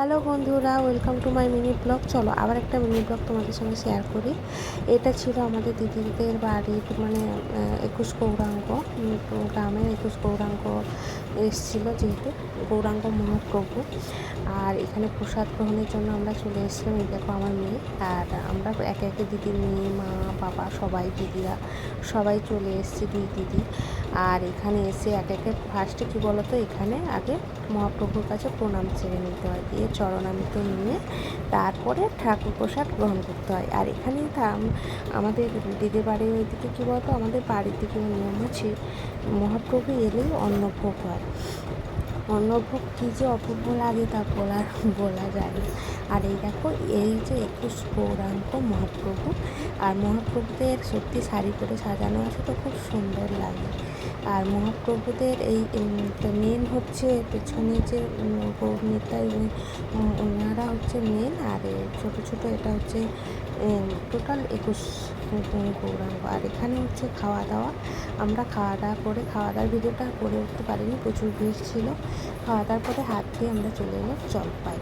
Hello বন্ধুরা, welcome to my mini blog. চলো আবার একটা মিনি ব্লগ তোমাদের সঙ্গে শেয়ার করি। এটা ছিল আমাদের দিদিদের বাড়ির মানে 21 গৌরাঙ্গ, গ্রামের 21 গৌরাঙ্গ এসেছিলো, যেহেতু গৌরাঙ্গ মহাপ্রভু। আর এখানে প্রসাদ গ্রহণের জন্য আমরা চলে এসেছিলাম। এই দেখো আমার মেয়ে, আর আমরা একে একে দিদির মেয়ে, মা, বাবা, সবাই দিদিরা সবাই চলে এসেছি, দুই দিদি। আর এখানে এসে একে একে ফার্স্টে কী বলতো, এখানে আগে মহাপ্রভুর কাছে প্রণাম ছেড়ে নিতে হয়, দিয়ে চরণামৃত নিয়ে তারপরে ঠাকুর প্রসাদ গ্রহণ করতে হয়। আর এখানে আমাদের দিদির বাড়ির ওইদিকে কী বলতো, আমাদের বাড়ির দিকে নিয়ম আছে, মহাপ্রভু এলেই অন্নভোগ হয়। অন্নভোগ কী যে অপূর্ব লাগে তা বলা যায় না। আর এই দেখো, এই যে 21 গৌরাঙ্গ মহাপ্রভু, আর মহাপ্রভুদের সত্যি শাড়ি পরে সাজানো আছে, তো খুব সুন্দর লাগে। আর মহাপ্রভুদের এই মেন হচ্ছে পেছনে যে গৌরনিতাই, ওনারা হচ্ছে মেন। আর ছোটো ছোটো এটা হচ্ছে টোটাল 21 গৌরাঙ্গ। আর এখানে হচ্ছে খাওয়া দাওয়া, আমরা খাওয়া দাওয়ার ভিডিওটা করে উঠতে পারিনি, প্রচুর ভিড় ছিল। খাওয়া দাওয়ার পরে হাত দিয়ে আমরা চলে এলাম জলপাই।